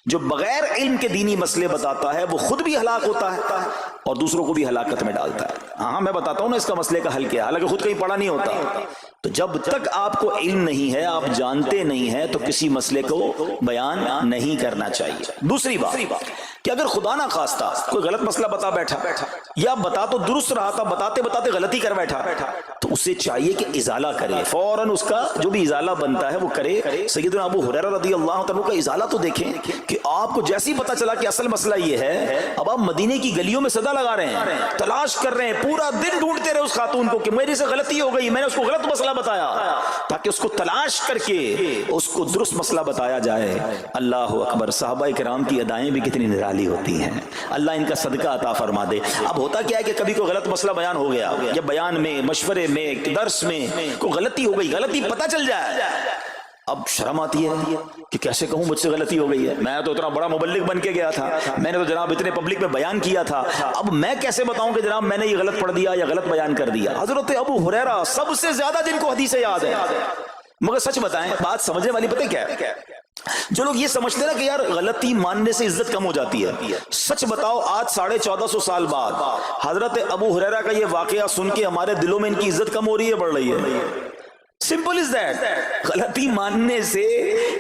جو بغیر علم کے دینی مسئلے بتاتا ہے وہ خود بھی ہلاک ہوتا ہے اور دوسروں کو بھی ہلاکت میں ڈالتا ہے. ہاں میں بتاتا ہوں نا اس کا مسئلے کا حل کیا ہے، حالانکہ خود کہیں پڑھا نہیں ہوتا. تو جب تک آپ کو علم نہیں ہے، آپ جانتے نہیں ہیں، تو کسی مسئلے کو بیان نہیں کرنا چاہیے. دوسری بات کہ اگر خدا نہ خواستہ کوئی غلط مسئلہ بتا بیٹھا یا بتا تو درست رہا تھا، بتاتے بتاتے غلطی کر بیٹھا، تو اسے چاہیے کہ ازالہ کرے، فوراً اس کا جو بھی ازالہ بنتا ہے وہ کرے. سیدنا ابو ہریرہ رضی اللہ عنہ کا ازالہ تو دیکھیں کہ آپ کو جیسے ہی پتا چلا کہ اصل مسئلہ یہ ہے، اب آپ مدینے کی گلیوں میں صدا لگا رہے ہیں، تلاش کر رہے ہیں، پورا دن ڈھونڈتے رہے اس خاتون کو کہ میری سے غلطی ہو گئی، میں نے اس کو غلط مسئلہ بتایا، تاکہ اس کو تلاش کر کے اس کو درست مسئلہ بتایا جائے. اللہ اکبر. صحابہ کرام کی ادائیں بھی کتنی نرالی ہوتی ہیں، اللہ ان کا صدقہ عطا فرما دے. اب ہوتا کیا ہے کہ کبھی کوئی غلط مسئلہ بیان ہو گیا، یا بیان میں، مشورے میں، درس میں کوئی غلطی ہو گئی، غلطی پتہ چل جائے، اب شرم آتی ہے کہ کیسے کہوں مجھ سے غلطی ہو گئی ہے، میں تو اتنا بڑا مبلغ بن کے گیا تھا، میں نے تو جناب اتنے پبلک میں بیان کیا تھا، اب میں کیسے بتاؤں کہ جناب میں نے یہ غلط پڑھ دیا یا غلط بیان کر دیا. حضرت ابو ہریرہ سب سے زیادہ جن کو حدیثیں یاد ہے، مگر سچ بتائیں بات سمجھنے والی پتہ کیا ہے؟ جو لوگ یہ سمجھتے ہیں نا کہ یار غلطی ماننے سے عزت کم ہو جاتی ہے، سچ بتاؤ آج 1450 سال بعد حضرت ابو ہریرہ کا یہ واقعہ سن کے ہمارے دلوں میں ان کی عزت کم ہو رہی ہے، بڑھ رہی ہے؟ Simple is that. غلطی ماننے سے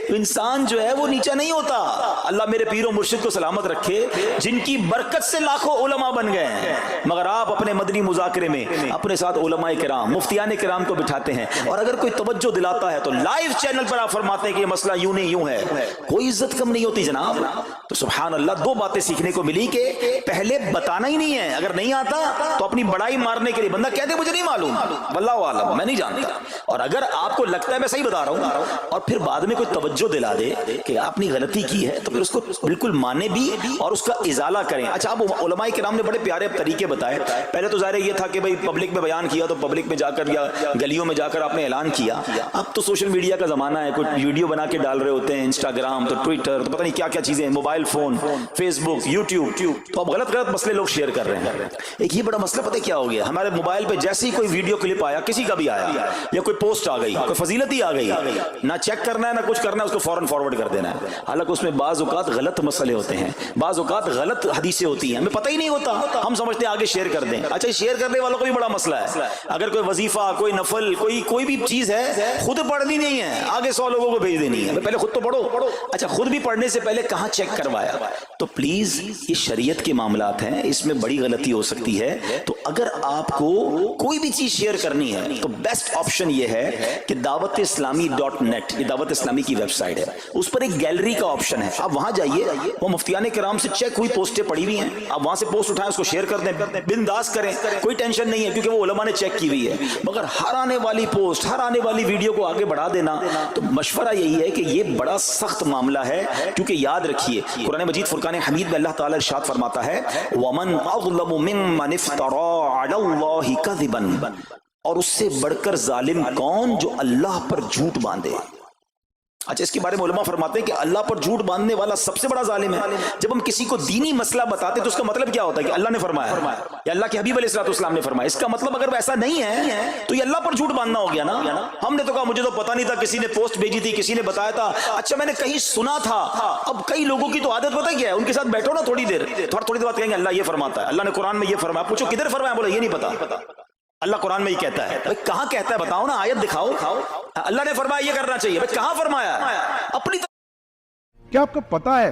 انسان جو ہے وہ نیچا نہیں ہوتا. اللہ میرے پیر و مرشد کو سلامت رکھے، جن کی برکت سے لاکھوں علماء بن گئے ہیں، مگر آپ اپنے مدنی مذاکرے میں اپنے ساتھ علماء کرام، مفتیان کرام کو بٹھاتے ہیں، اور اگر کوئی توجہ دلاتا ہے تو لائیو چینل پر آپ فرماتے ہیں کہ یہ مسئلہ یوں نہیں یوں ہے. کوئی عزت کم نہیں ہوتی جناب. تو سبحان اللہ، دو باتیں سیکھنے کو ملی کہ پہلے بتانا ہی نہیں ہے، اگر نہیں آتا تو اپنی بڑائی مارنے کے لیے بندہ کہتے مجھے نہیں معلوم، واللہ اعلم میں نہیں جانتا، اور اگر آپ کو لگتا ہے میں صحیح بتا رہا ہوں اور پھر بعد میں کوئی توجہ دلا دے کہ آپ نے غلطی کی ہے، تو پھر اس کو بالکل مانے بھی اور اس کا ازالہ کریں. اچھا، اب علماء کرام نے بڑے پیارے طریقے بتائے. پہلے تو ظاہر یہ تھا کہ بھئی پبلک میں بیان کیا تو پبلک میں جا کر یا گلیوں میں جا کر آپ نے اعلان کیا. اب تو سوشل میڈیا کا زمانہ ہے، کوئی ویڈیو بنا کے ڈال رہے ہوتے ہیں، انسٹاگرام تو ٹویٹر تو پتہ نہیں کیا کیا چیزیں، موبائل فون، فیس بک، یوٹیوب، تو اب غلط مسئلے لوگ شیئر کر رہے ہیں. ایک یہ بڑا مسئلہ پتہ کیا ہو گیا، ہمارے موبائل پہ جیسے ہی کوئی ویڈیو کلپ آیا، کسی کا بھی آیا، یا کوئی پوسٹ آ گئی، کوئی فضیلت ہی آ گئی، نہ چیک کرنا ہے نہ کچھ کرنا ہے، اس کو فوراً فارورڈ کر دینا ہے. حالانکہ اس میں بعض اوقات غلط مسئلے ہوتے ہیں، بعض اوقات غلط حدیثیں ہوتی ہیں، ہمیں پتہ ہی نہیں ہوتا، ہم سمجھتے ہیں آگے شیئر کر دیں. اچھا، شیئر کرنے والوں کا بھی بڑا مسئلہ ہے. اگر کوئی وظیفہ، کوئی نفل، کوئی بھی چیز ہے، خود پڑھنی نہیں ہے، آگے 100 لوگوں کو بھیج دینی ہے، پہلے خود تو پڑھو. اچھا، خود بھی پڑھنے سے پہلے کہاں چیک کروایا؟ تو پلیز یہ شریعت کے معاملات ہیں، اس میں بڑی غلطی ہو سکتی ہے. تو اگر آپ کو کوئی بھی چیز شیئر کرنی ہے تو بیسٹ آپشن یہ ہے کہ دعوت اسلامی .net، یہ دعوت اسلامی کی ویب سائٹ ہے، اس پر ایک گیلری کا آپشن ہے، آپ وہاں جائیے، وہ مفتیان کرام سے چیک ہوئی پوسٹیں پڑی ہوئی ہیں، آپ وہاں سے پوسٹ اٹھائیں، اس کو شیئر کر دیں، بنداز کریں، کوئی ٹینشن نہیں ہے، کیونکہ وہ علماء نے چیک کی ہوئی ہے. مگر ہر آنے والی پوسٹ، ہر آنے والی ویڈیو کو آگے بڑھا دینا، تو مشورہ یہی ہے کہ یہ بڑا سخت معاملہ ہے. کیونکہ یاد رکھیے قرآن مجید فرقان حمید میں اللہ تعالی ارشاد فرماتا ہے وَمَنْ أَظْلَمُ مِمَّنِ افْتَرَىٰ عَلَى اللَّهِ كَذِبًا، اور اس سے بڑھ کر ظالم کون جو اللہ پر جھوٹ باندھے. اچھا، اس کے بارے میں علماء فرماتے ہیں کہ اللہ پر جھوٹ باندھنے والا سب سے بڑا ظالم ہے. جب ہم کسی کو دینی مسئلہ بتاتے تو اس کا مطلب کیا ہوتا ہے کہ اللہ نے فرمایا یا اللہ کے حبیب علیہ الصلوۃ والسلام نے فرمایا. اس کا مطلب اگر ایسا نہیں ہے تو یہ اللہ پر جھوٹ باندھنا ہو گیا نا. ہم نے تو کہا مجھے تو پتہ نہیں تھا، کسی نے پوسٹ بھیجی تھی، کسی نے بتایا تھا، اچھا میں نے کہیں سنا تھا. اب کئی لوگوں کی تو عادت پتہ کیا ہے، ان کے ساتھ بیٹھو نا تھوڑی دیر بعد کہیں گے اللہ یہ فرماتا ہے، اللہ نے قرآن میں یہ فرمایا. پوچھو کدھر فرمایا، بولے یہ نہیں پتا. اللہ قرآن میں یہ کہتا ہے. کہاں کہتا ہے بتاؤ نا، آیت دکھاؤ. اللہ نے فرمایا یہ کرنا چاہیے، کہاں فرمایا؟ اپنی کیا آپ کو پتا ہے